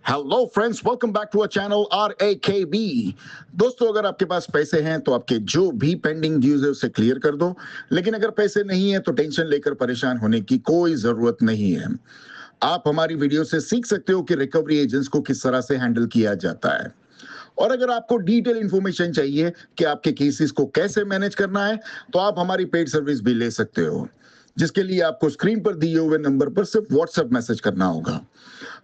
Hello friends, welcome back to our channel RAKB। दोस्तों, अगर आपके पास पैसे हैं तो आपके जो भी पेंडिंग ड्यूज है उसे क्लियर कर दो। लेकिन अगर पैसे नहीं है तो टेंशन लेकर परेशान होने की कोई जरूरत नहीं है। आप हमारी वीडियो से सीख सकते हो कि रिकवरी एजेंट्स को किस तरह से हैंडल किया जाता है। और अगर आपको डिटेल इंफॉर्मेशन चाहिए कि आपके केसेस को कैसे मैनेज करना है तो आप हमारी पेड सर्विस भी ले सकते हो, जिसके लिए आपको स्क्रीन पर दिए हुए नंबर पर सिर्फ व्हाट्सएप मैसेज करना होगा।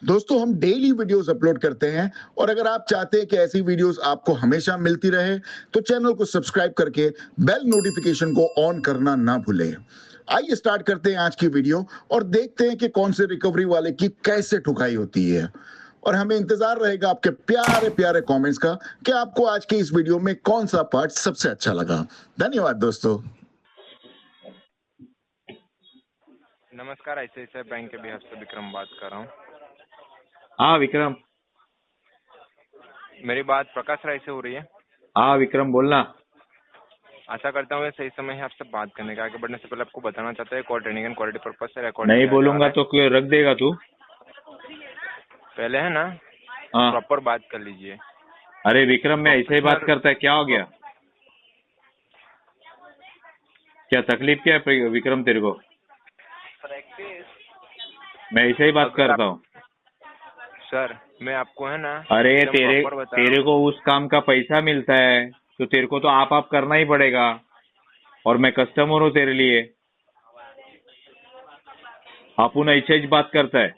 दोस्तों, हम डेली वीडियोस अपलोड करते हैं और अगर आप चाहते हैं कि ऐसी वीडियोस आपको हमेशा मिलती रहे तो चैनल को सब्सक्राइब करके बेल नोटिफिकेशन को ऑन करना ना भूलें। आइए स्टार्ट करते हैं आज की वीडियो और देखते हैं कि कौन से रिकवरी वाले की कैसे ठुकाई होती है। और हमें इंतजार रहेगा आपके प्यारे प्यारे कमेंट्स का कि आपको आज के इस वीडियो में कौन सा पार्ट सबसे अच्छा लगा। धन्यवाद दोस्तों। नमस्कार, ICICI बैंक के बिहाफ से विक्रम बात कर रहा हूँ। हाँ विक्रम। मेरी बात प्रकाश राय से हो रही है? हाँ विक्रम, बोलना। आशा करता हूँ ये सही समय है आपसे बात करने का। आगे बढ़ने से पहले आपको बताना चाहता है call training and quality purpose से रिकॉर्ड नहीं बोलूंगा तो क्यों रख देगा तू? पहले है ना, हाँ। प्रॉपर बात कर लीजिए। अरे विक्रम, मैं ऐसे ही बात करता है, क्या हो गया? क्या तकलीफ क्या है विक्रम तेरे को? मैं ऐसे ही बात करता हूँ सर। मैं आपको है ना, अरे एकदम तेरे को उस काम का पैसा मिलता है तो तेरे को तो आप करना ही पड़ेगा। और मैं कस्टमर हूँ तेरे लिए। अपन ऐसे ही बात करता है।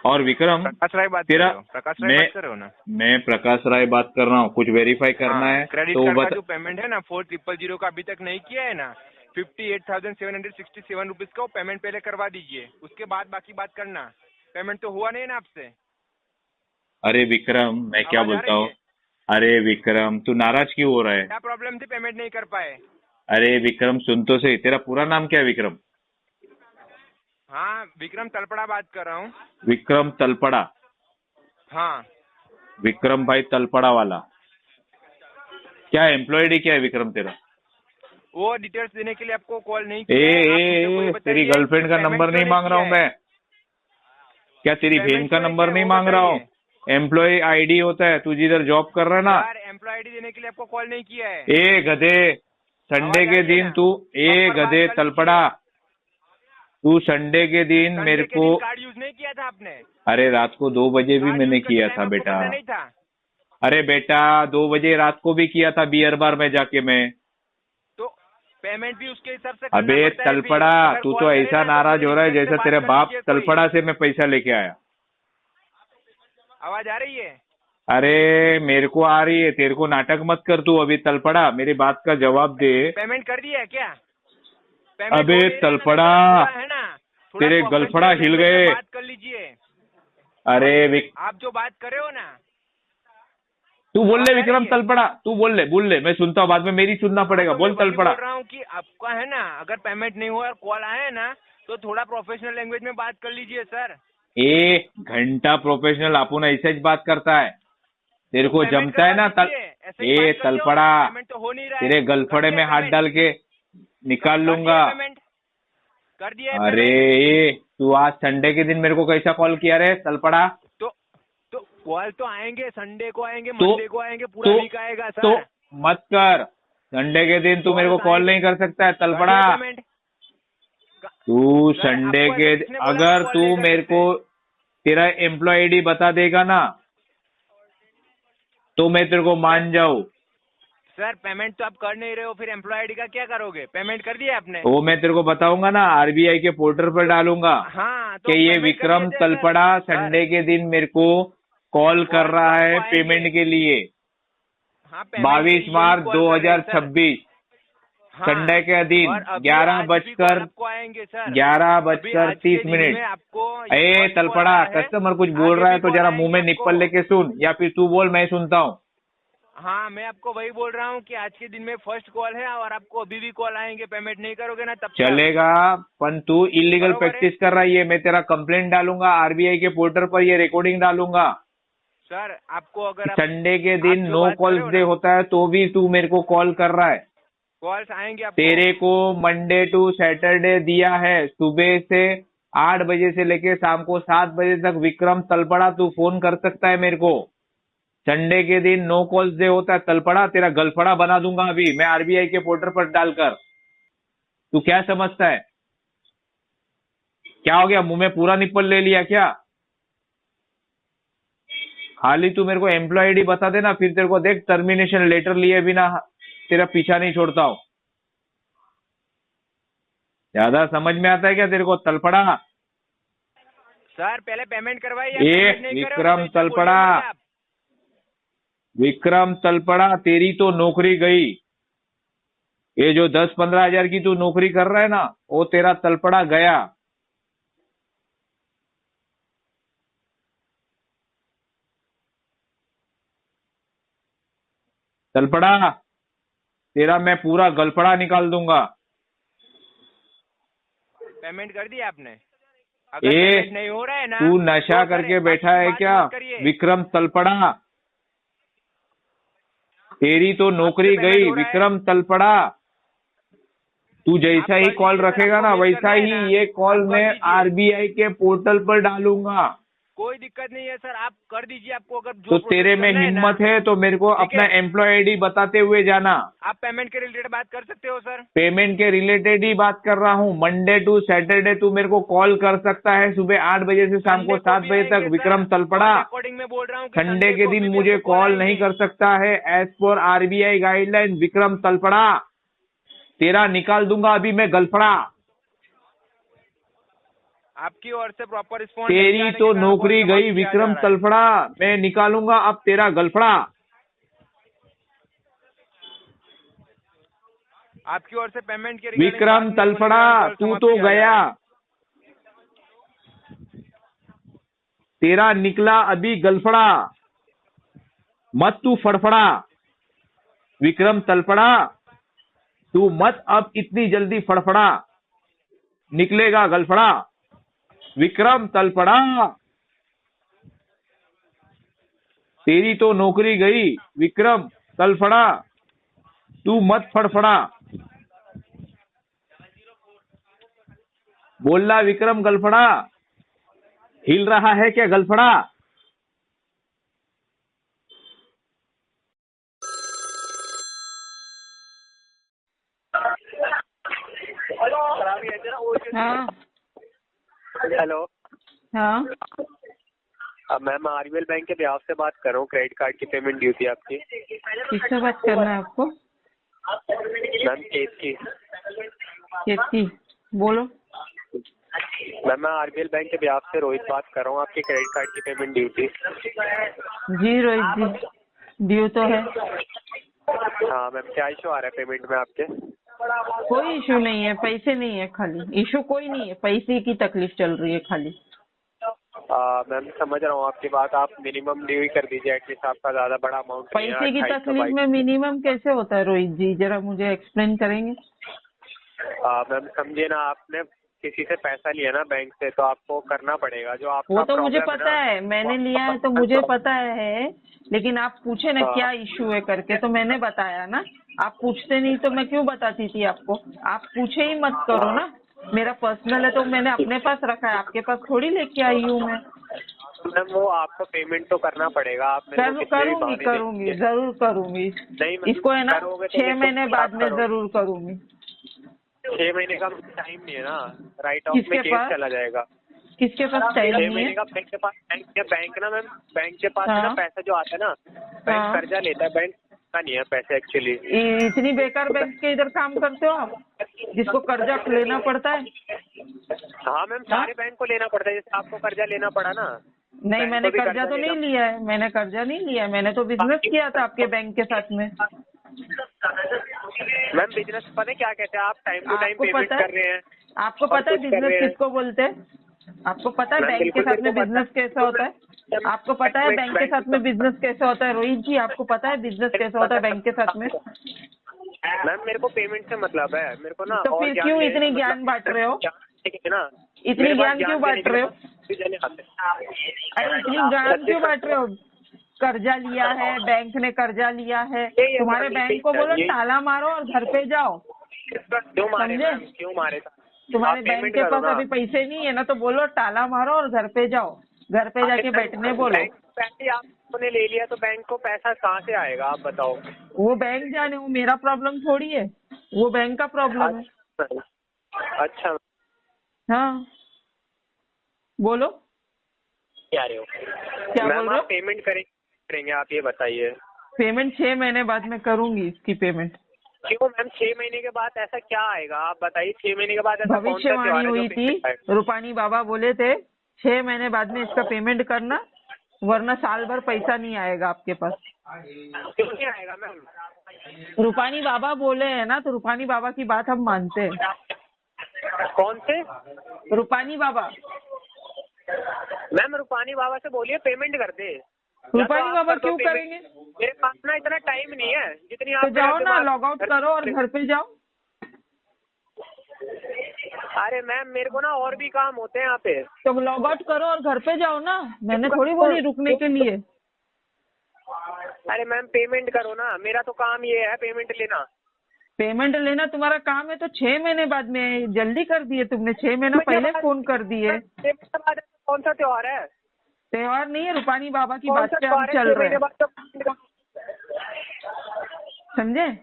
और विक्रम, प्रकाश राय बात तेरा कर रहे हो? प्रकाश राय बात कर रहे हो ना? मैं प्रकाश राय बात कर रहा हूँ। कुछ वेरीफाई करना है क्रेडिट तो कार्ड का जो पेमेंट है ना 4000 का अभी तक नहीं किया है ना, 58,767 रुपीज का वो पेमेंट पहले करवा दीजिए, उसके बाद बाकी बात करना। पेमेंट तो हुआ नहीं है ना आपसे? अरे विक्रम, मैं क्या बोलता हूँ? अरे विक्रम, तू नाराज क्यों हो रहा है? क्या प्रॉब्लम थी पेमेंट नहीं कर पाए? अरे विक्रम, सुन तो सही। तेरा पूरा नाम क्या है विक्रम? हाँ, विक्रम तलपड़ा बात कर रहा हूँ। विक्रम तलपड़ा? हाँ। विक्रम भाई तलपड़ा वाला। क्या एम्प्लॉय आईडी क्या है विक्रम तेरा? वो डिटेल्स देने के लिए आपको कॉल नहीं ए, किया। तेरी गर्लफ्रेंड का नंबर नहीं मांग रहा हूँ मैं। क्या तेरी बहन का नंबर नहीं मांग रहा हूँ? एम्प्लॉय आईडी होता है, तू जिधर जॉब कर रहा है ना। एम्प्लॉय आईडी देने के लिए आपको कॉल नहीं किया है। ए गधे, संडे के दिन तू, ए गधे तलपड़ा, तू संडे के दिन मेरे को कार्ड यूज नहीं किया था आपने? अरे रात को 2 बजे भी मैंने किया था बेटा। नहीं था? अरे बेटा, 2 बजे रात को भी किया था बियर बार में जाके मैं। तो पेमेंट भी उसके हिसाब से अबे तलपड़ा, तू तो ऐसा नाराज हो रहा है जैसे तेरे बाप तलपड़ा से मैं पैसा लेके आया। आवाज आ रही है? अरे मेरे को आ रही है, तेरे को नाटक मत कर तू। अभी तलपड़ा, मेरी बात का जवाब दे। पेमेंट कर दिया है क्या? अबे तलपड़ा, है ना, तेरे गलफड़ा हिल गए। बात कर लीजिए। अरे आप जो बात कर रहे हो ना, तू बोल ले विक्रम तलपड़ा, तू बोल ले, मैं सुनता हूँ। बाद में मेरी सुनना पड़ेगा। बोल तलपड़ा। बोल रहा हूँ कि आपका है ना, अगर पेमेंट नहीं हुआ और कॉल आया ना तो थोड़ा प्रोफेशनल लैंग्वेज में बात कर लीजिए सर। 1 घंटा प्रोफेशनल अपन ऐसे ही बात करता है। तेरे को जमता है ना तलपड़ा, तेरे गलफड़े में हाथ डाल के निकाल लूंगा। कर दिया? अरे तू आज संडे के दिन मेरे को कैसा कॉल किया रे तलपड़ा? तो कॉल तो आएंगे, संडे को आएंगे, मंडे को आएंगे, पूरा वीक आएगा सर। तो मत कर। संडे के दिन तू मेरे को कॉल नहीं कर सकता है तलपड़ा। तू संडे के, अगर तू मेरे को तेरा एम्प्लॉय आईडी बता देगा ना तो मैं तेरे को मान जाऊं। सर पेमेंट तो आप कर नहीं रहे हो, फिर एम्प्लॉय आईडी का क्या करोगे? पेमेंट कर दिया आपने? वो मैं तेरे को बताऊंगा ना, RBI के पोर्टल पर डालूंगा। हाँ, तो कि ये विक्रम तलपड़ा संडे के दिन मेरे को कॉल कर रहा है पेमेंट के लिए। 22 मार्च 2026 संडे के दिन 11:30। ए तलपड़ा, कस्टमर कुछ बोल रहा है तो जरा मुंह में निप्पल लेके सुन, या फिर तू बोल, मैं सुनता हूँ। हाँ, मैं आपको वही बोल रहा हूँ कि आज के दिन में फर्स्ट कॉल है और आपको अभी भी कॉल आएंगे। पेमेंट नहीं करोगे ना तब चलेगा, पर तू इलीगल प्रैक्टिस कर रहा है। ये मैं तेरा कंप्लेंट डालूंगा RBI के पोर्टल पर, ये रिकॉर्डिंग डालूंगा। सर आपको अगर संडे के दिन नो कॉल्स डे होता है तो भी तू मेरे को कॉल कर रहा है। कॉल्स आएंगे आपको। तेरे को मंडे टू सैटरडे दिया है, सुबह से 8 बजे से लेके शाम को 7 बजे तक विक्रम तलपड़ा तू फोन कर सकता है मेरे को। संडे के दिन नो कॉल्स डे होता है तलपड़ा, तेरा गलफड़ा बना दूंगा अभी मैं आरबीआई के पोर्टल पर डालकर। तू क्या समझता है? क्या हो गया, मुंह में पूरा निप्पल ले लिया क्या? खाली तू मेरे को एम्प्लॉय आईडी बता देना, फिर तेरे को देख टर्मिनेशन लेटर लिए बिना तेरा पीछा नहीं छोड़ता हूं। ज्यादा समझ में आता है क्या तेरे को तलपड़ा? सर पहले पेमेंट करवाइए। विक्रम तलपड़ा, विक्रम तलपड़ा, तेरी तो नौकरी गई। ये जो 10-15 हजार की तू नौकरी कर रहा है ना, वो तेरा तलपड़ा गया। तलपड़ा, तेरा मैं पूरा गलफड़ा निकाल दूंगा। पेमेंट कर दिया आपने? अगर पेमेंट नहीं हो रहा है ना, तू नशा करके बैठा है क्या विक्रम तलपड़ा? तेरी तो नौकरी गई विक्रम तलपड़ा। तू जैसा ही कॉल रखेगा ना वैसा ही ये कॉल मैं आरबीआई के पोर्टल पर डालूंगा। कोई दिक्कत नहीं है सर, आप कर दीजिए। आपको अगर तो तेरे में हिम्मत है तो मेरे को अपना एम्प्लॉय आईडी बताते हुए जाना। आप पेमेंट के रिलेटेड बात कर सकते हो सर। पेमेंट के रिलेटेड ही बात कर रहा हूँ। मंडे टू सैटरडे तू मेरे को कॉल कर सकता है सुबह 8 बजे से शाम को 7 बजे तक विक्रम तलपड़ा। रिकॉर्डिंग में बोल रहा हूँ संडे के दिन मुझे कॉल नहीं कर सकता है as per RBI guideline. Vikram तलपड़ा, तेरा निकाल दूंगा अभी मैं गलफड़ा। आपकी ओर से प्रॉपर रिस्पॉन्स। तेरी तो नौकरी गई विक्रम तलपड़ा, मैं निकालूंगा अब तेरा गलफड़ा। आपकी ओर से पेमेंट के विक्रम तलपड़ा, तू तो गया, तेरा निकला अभी गलफड़ा। मत तू फड़फड़ा विक्रम तलपड़ा, तू मत अब इतनी जल्दी फड़फड़ा, निकलेगा गलफड़ा। विक्रम तलपड़ा, तेरी तो नौकरी गई विक्रम तलपड़ा, तू मत फड़फड़ा। बोलना विक्रम गलफड़ा, हिल रहा है क्या गलफड़ा? हाँ हेलो। हाँ मैम आरबीएल बैंक के ब्याज से बात कर रहा हूँ। क्रेडिट कार्ड की पेमेंट ड्यू थी आपकी। किससे बात करना है आपको? मैम केतकी। केतकी, बोलो। मैम मैं आरबीएल बैंक के ब्याज से रोहित बात कर रहा हूँ। आपके क्रेडिट कार्ड की पेमेंट ड्यू थी। जी रोहित जी, ड्यू तो है। हाँ मैम, क्या इशू आ रहा है पेमेंट में आपके? कोई इशू नहीं है, पैसे नहीं है, खाली इशू कोई नहीं है, पैसे की तकलीफ चल रही है खाली। मैम समझ रहा हूँ आपकी बात। आप मिनिमम ड्यू ही कर दीजिए, एटलीस्ट आपका ज्यादा बड़ा अमाउंट। पैसे की तकलीफ में मिनिमम कैसे होता है रोहित जी, जरा मुझे एक्सप्लेन करेंगे? मैम समझिए ना, आपने किसी से पैसा लिया ना बैंक से, तो आपको करना पड़ेगा जो आपका। वो तो मुझे पता है, मैंने लिया है तो मुझे पता है, लेकिन आप पूछे ना क्या इशू है करके, तो मैंने बताया ना। आप पूछते नहीं तो मैं क्यों बताती थी आपको? आप पूछे ही मत करो ना। मेरा पर्सनल है तो मैंने अपने पास रखा है, आपके पास थोड़ी लेके आई हूँ मैं। मैम वो आपको पेमेंट तो करना पड़ेगा। आप करूँगी जरूर करूँगी। इसको है ना 6 महीने बाद में जरूर करूँगी। 6 महीने का टाइम नहीं है ना, राइट ऑफ में केस चला जाएगा। किसके पास टाइम नहीं है? 6 महीने का बैंक के पास, बैंक ना मैम, बैंक के पास ना पैसा जो आता है ना, बैंक कर्जा लेता है, बैंक का नहीं है पैसे एक्चुअली। इतनी बेकार बैंक के इधर काम करते हो आप, जिसको कर्जा लेना पड़ता है? हाँ मैम, सारे बैंक को लेना पड़ता है, जैसे आपको कर्जा लेना पड़ा ना। नहीं, मैंने कर्जा तो नहीं लिया है, मैंने कर्जा नहीं लिया है, मैंने तो बिजनेस किया था आपके बैंक के साथ में। मैम बिजनेस पता है क्या कहते हैं आप? टाइम टू टाइम पेमेंट कर रहे हैं। आपको पता है बिजनेस किसको बोलते हैं? आपको पता है बैंक के साथ में बिजनेस कैसा होता है? आपको पता है बैंक के साथ में बिजनेस कैसा होता है रोहित जी? आपको पता है बिजनेस कैसा होता है बैंक के साथ में? मैम मेरे को पेमेंट से मतलब है, मेरे को ना। तो फिर क्यों इतनी ज्ञान बांट रहे हो? इतनी ज्ञान क्यों बांट रहे हो? अरे इतनी ज्ञान क्यों बांट रहे हो? कर्जा लिया है, बैंक ने कर्जा लिया है, तुम्हारे बैंक को बोलो ताला मारो और घर पे जाओ। क्यों मारे? तुम्हारे आप बैंक पेमेंट के करो पास ना। अभी पैसे नहीं है ना, तो बोलो ताला मारो और घर पे जाओ, घर पे जाके बैठने बोलो। बैंक पैसे आपने ले लिया तो बैंक को पैसा कहाँ से आएगा आप बताओ। वो बैंक जाने, वो मेरा प्रॉब्लम थोड़ी है, वो बैंक का प्रॉब्लम है। अच्छा हाँ बोलो, क्या रहे हो? क्या बोल मैम रहे आप हो? पेमेंट करेंगे आप ये बताइए। पेमेंट 6 महीने बाद में करूंगी इसकी पेमेंट। क्यों मैम 6 महीने के बाद ऐसा क्या आएगा आप बताइए। 6 महीने के बाद ऐसा कौन सा भविष्यवाणी त्योहार है जो हुई पेमेंट थी, आएगा? रूपानी बाबा बोले थे 6 महीने बाद में इसका पेमेंट करना, वरना साल भर पैसा नहीं आएगा आपके पास। क्यों नहीं आएगा मैम? रूपानी बाबा बोले हैं ना, तो रूपानी बाबा की बात हम मानते हैं। कौन से? रूपानी बाबा, मैम रूपानी बाबा से बोलिए पेमेंट कर दे। रूपानी आप बाबा कर दो क्यों पेमेंट। करेंगे? मेरे पास ना इतना टाइम नहीं है जितनी तो आप जाओ ना, लॉग आउट करो और घर पे जाओ। अरे मैम मेरे को ना और भी काम होते हैं यहाँ पे। तो लॉग आउट करो और घर पे जाओ ना, मैंने थोड़ी बोली रुकने के लिए। अरे मैम पेमेंट करो ना, मेरा तो काम ये है पेमेंट लेना। पेमेंट लेना तुम्हारा काम है तो 6 महीने बाद में, जल्दी कर दिए तुमने, 6 महीना पहले फोन कर दिए। कौन सा त्योहार है? त्योहार नहीं है, रूपानी बाबा की कौन बात सा पे हम त्योहार है? चल 6 रहे महीने हैं, बाद तो समझे?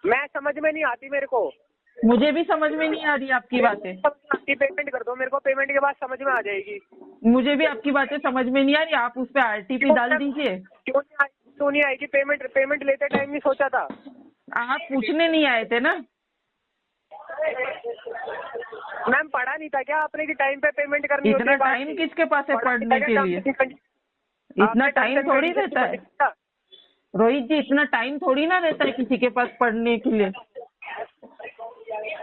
मैं समझ में नहीं आती मेरे को। मुझे भी समझ में नहीं आ रही आपकी बातें, पेमेंट कर दो मेरे को, पेमेंट के बाद समझ में आ जाएगी। मुझे भी आपकी बातें समझ में नहीं आ रही। आप उस पे आरटीपी डाल दीजिए। क्यों नहीं आएगी पेमेंट लेते टाइम नहीं सोचा था? आप पूछने नहीं आए थे ना। मैम पढ़ा नहीं था क्या आपने कि टाइम पे पेमेंट करनी होती इतना है? टाइम किसके पास है पढ़ा पढ़ने नहीं के था लिए? क्या? इतना टाइम थोड़ी रहता है रोहित जी, इतना टाइम थोड़ी ना रहता है किसी के पास पढ़ने के लिए।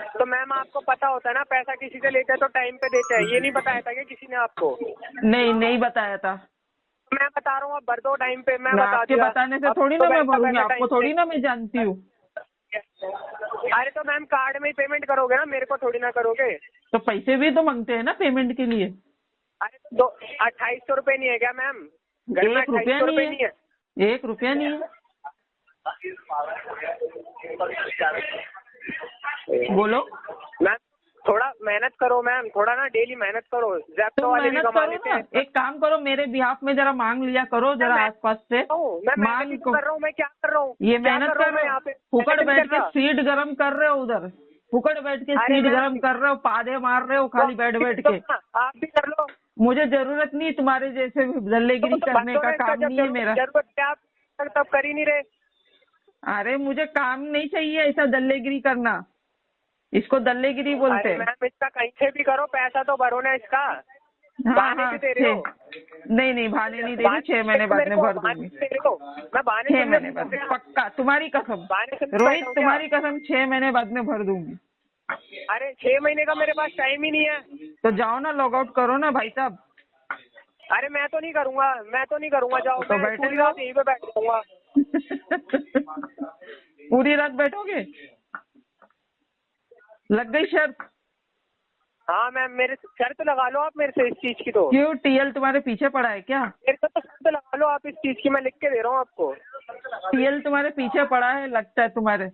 तो मैम आपको पता होता है ना, पैसा किसी से लेते हैं तो टाइम पे देते हैं। ये नहीं बताया था क्या किसी ने आपको? नहीं बताया था। मैं बता रहा हूँ आप भर दो टाइम पे। मैं ना बता आपके दिया। बताने से अब थोड़ी तो ना मैं बैंक का भरूंगी, पैसा आपको time थोड़ी पे- ना मैं जानती हूँ। अरे तो मैम कार्ड में ही पेमेंट करोगे ना, मेरे को थोड़ी ना करोगे। तो पैसे भी तो मांगते हैं ना पेमेंट के लिए। अरे तो 2800 रुपये नहीं है क्या मैम? घर में 1 रुपया 2800 रुपये नहीं नहीं है। है, 1 रुपया नहीं है। बोलो। मैम थोड़ा मेहनत करो मैम, थोड़ा ना डेली मेहनत करो। ज़ेप्टो तुम वाले भी मेहनत कमा करो लेते ना, हैं। एक काम करो मेरे बिहाफ में जरा मांग लिया करो, जरा मैं- आसपास से मैं मेहनत मांग ही को। तो कर रहा हूँ। मैं क्या कर रहा हूँ? ये क्या मेहनत रहा हूँ कर मैं रहे यहाँ हो, पे? फुकड़ मेहनत बैठ कर के रहा। सीट गरम कर रहे हो उधर, फुकड़ बैठ के अरे सीट मैं- गरम कर रहे हो, पादे मार रहे हो खाली बैठ बैठ के। आप भी कर लो। मुझे जरूरत नहीं तुम्हारे जैसे दल्लेगिरी करने का, काम नहीं है मेरा। जरूरत है आप तब कर ही नहीं रहे। अरे मुझे काम नहीं चाहिए ऐसा दल्लेगिरी करना, इसको दल्लेगिरी बोलते अरे हैं। मैम इसका कहीं से भी करो, पैसा तो भरो ना इसका। हाँ बहाने क्यों दे रहे हो? नहीं भाने नहीं दे रही, 6 महीने बाद में भर दूंगी। मैं बहाने 6 सुनने- महीने बाद पक्का, तुम्हारी कसम बहाने सुनने रोहित, बैठा हूँ तुम्हारी कसम 6 महीने बाद में भर दूंगी। क्या? अरे 6 महीने का मेरे पास टाइम ही नहीं है। तो जाओ ना, लॉग आउट करो ना भाई साहब। अरे मैं तो नहीं करूंगा, जाओ। तो मैं बैठे पूरी रहो। रात यहीं पे बैठ जाऊंगा। पूरी रात बैठोगे? लग गई शर्त? हाँ मैम मेरे शर्त लगा लो आप मेरे से इस चीज की। तो क्यों, टीएल तुम्हारे पीछे पड़ा है क्या? मेरे को तो शर्त लगा लो आप इस चीज की, मैं लिख के दे रहा हूँ आपको। टीएल तुम्हारे पीछे पड़ा है लगता है तुम्हारे।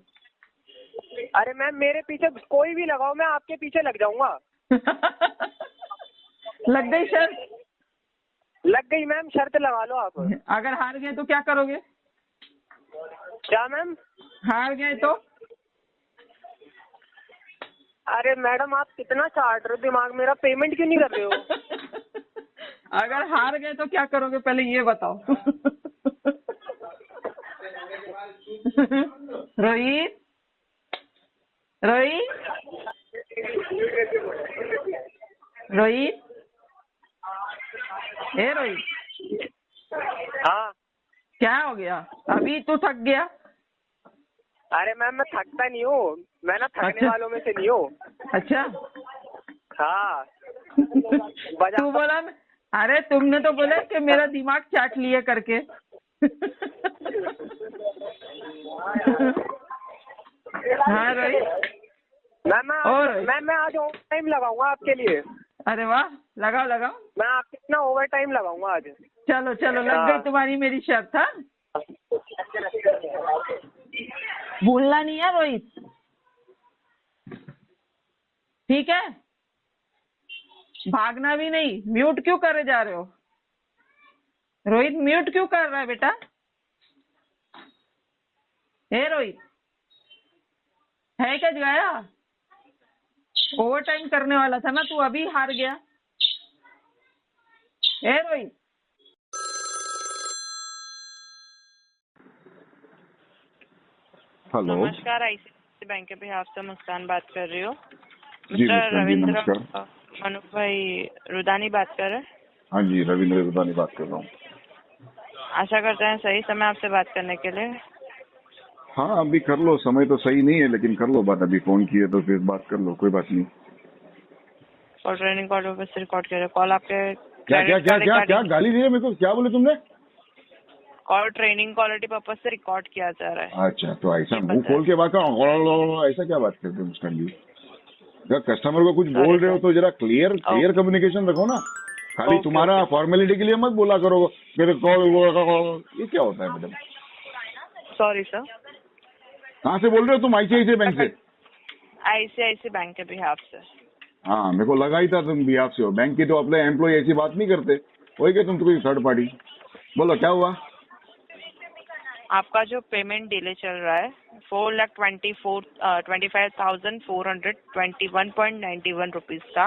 अरे मैम मेरे पीछे कोई भी लगाओ, मैं आपके पीछे लग जाऊंगा। लग गई शर्त? लग गई मैम, शर्त लगा लो आप। अगर हार गए तो क्या करोगे? क्या मैम? हार गए तो? अरे मैडम आप कितना चाट रहे हो दिमाग मेरा, पेमेंट क्यों नहीं कर रहे हो? अगर हार गए तो क्या करोगे पहले ये बताओ। रोहित, रोहित, रोहित, ए रोहित, हाँ क्या हो गया? अभी तू थक गया? अरे मैम मैं थकता नहीं हूँ, मैं ना थकने अच्छा। वालों में से नहीं हूँ। अच्छा। हाँ तू बोला, अरे तुमने तो बोला कि मेरा दिमाग चाट लिए करके। हाँ रोहित। और? मैं आज ओवर टाइम लगाऊंगा आपके लिए। अरे वाह, लगाओ लगाओ। मैं आपके ना ओवर टाइम लगाऊंगा आज। चलो चलो, लग गई तुम्हारी मेरी शर्त। हाँ, भूलना नहीं है रोहित। ठीक है, भागना भी नहीं। म्यूट क्यों करे जा रहे हो रोहित? म्यूट क्यों कर रहा है बेटा? हे रोहित, है क्या गया? ओवर टाइम करने वाला था ना तू, अभी हार गया। हे रोहित, हेलो नमस्कार, आईसीआईसी बैंक के बिहाफ से मुस्कान बात कर रही हूँ। जी मिस्टर मुस्कान जी, रविंद्र नमस्कार। मनु भाई रुदानी बात कर रहे हैं। हाँ जी, रविंद्र रुदानी बात कर रहा हूँ। आशा करते हैं सही समय आपसे बात करने के लिए। हाँ अभी कर लो, समय तो सही नहीं है लेकिन कर लो बात। अभी फोन किए तो फिर बात कर लो, कोई बात नहीं। और ट्रेनिंग कॉल पे रिकॉर्ड कर रहे कॉल आपके क्या क्या क्या क्या क्या गाली दी है मेरे को? क्या बोले तुमने? कॉल ट्रेनिंग क्वालिटी पर्पज से रिकॉर्ड किया जा रहा है। अच्छा तो ऐसा मुंह खोल के बात करो, ऐसा क्या बात करते हो मुस्कान जी? अगर कस्टमर को कुछ बोल रहे हो तो जरा क्लियर कम्युनिकेशन रखो ना। खाली तुम्हारा फॉर्मेलिटी के लिए मत बोला करो मेरे कॉल। ये क्या होता है मैडम? Sorry sir. कहाँ से बोल रहे हो तुम? आईसीआईसी बैंक से? आईसीआईसी बैंक के बिहाफ से। हाँ मेरे को लगा ही था तुम बिहाफ से हो। बैंक की तो अपने एम्प्लॉय ऐसी बात नहीं करते। वही क्या तुम तो कोई थर्ड पार्टी? बोलो क्या हुआ? आपका जो पेमेंट डिले चल रहा है 4,25,421.91 रुपीज का,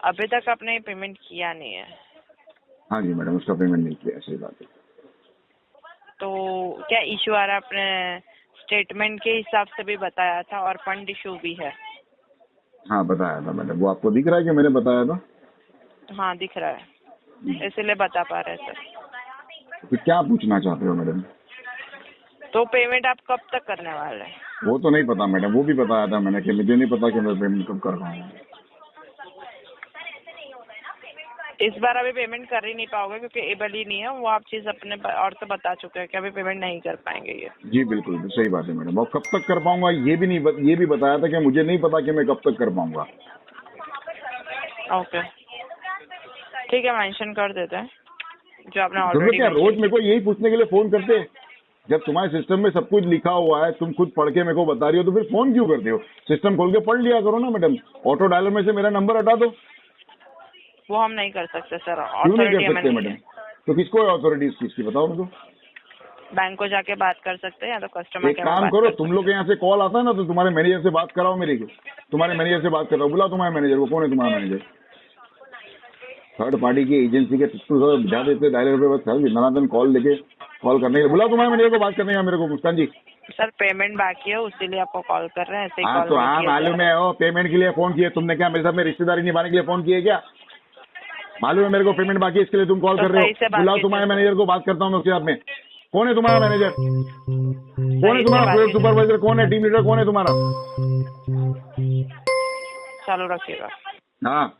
अभी तक आपने पेमेंट किया नहीं है। हाँ जी मैडम, उसका पेमेंट नहीं किया, सही बात है। तो क्या इशू आ रहा है? आपने स्टेटमेंट के हिसाब से भी बताया था और फंड इशू भी है। हाँ बताया था मैडम। वो आपको दिख रहा है कि मैंने बताया था? हाँ दिख रहा है, इसीलिए बता पा रहे हैं सर। तो क्या पूछना चाहते हो मैडम? तो पेमेंट आप कब तक करने वाले हैं? वो तो नहीं पता मैडम, वो भी बताया था मैंने कि मुझे नहीं पता कि मैं पेमेंट कब कर रहा हूँ। इस बार अभी पेमेंट कर ही नहीं पाओगे क्योंकि एबल ही नहीं है वो। आप चीज अपने और से बता चुके हैं कि अभी पेमेंट नहीं कर पाएंगे ये। जी बिल्कुल सही बात है मैडम। और कब तक कर पाऊंगा ये भी बताया था कि मुझे नहीं पता कि मैं कब तक कर पाऊंगा। ओके ठीक है, मेंशन कर देते हैं जो आपने तुम ऑलरेडी। क्या रोज मेरे को यही पूछने के लिए फोन करते? जब तुम्हारे सिस्टम में सब कुछ लिखा हुआ है, तुम खुद पढ़ के मेरे को बता रही हो, तो फिर फोन क्यों करते हो? सिस्टम खोल के पढ़ लिया करो ना मैडम। ऑटो डायलर में से मेरा नंबर हटा दो। वो हम नहीं कर सकते सर, क्यों नहीं अथॉरिटी कर हमें सकते नहीं मैडम? है। तो किसको है अथॉरिटी इस चीज की, बताओ मेरे को। बैंक को जाके बात कर सकते हैं या तो कस्टमर एक काम करो, तुम लोग के यहाँ से कॉल आता है ना तो तुम्हारे मैनेजर से बात कराओ मेरी। तुम्हारे मैनेजर से बात कराओ, बुलाओ तुम्हारे मैनेजर को। कौन है तुम्हारा मैनेजर? थर्ड पार्टी की एजेंसी के थ्रू बिठा देते डायलर पे, बस दिन कॉल लेके कॉल करने के। बुलाओ तुम्हारे मैनेजर को, बात करने का मेरे को। मुस्कान जी सर पेमेंट बाकी है उसीलिए आपको कॉल कर रहे हैं। ऐसे ही हाँ कॉल तो नहीं हाँ किया मालूम जा है। ओ पेमेंट के लिए फोन किया तुमने? क्या मेरे साथ में रिश्तेदारी निभाने के लिए फोन किए क्या? मालूम है मेरे को पेमेंट बाकी है, इसके लिए तुम कॉल तो कर रहे सही से हो। बात बुलाओ कीजिए तुम्हारे सर। मैनेजर को, बात करता हूँ मैं उसके साथ में। कौन है तुम्हारा मैनेजर? कौन है से तुम्हारा बात प्रोजेक्ट कीजिए। सुपरवाइजर? कौन है टीम लीडर? कौन है तुम्हारा? चालू रखिएगा। हाँ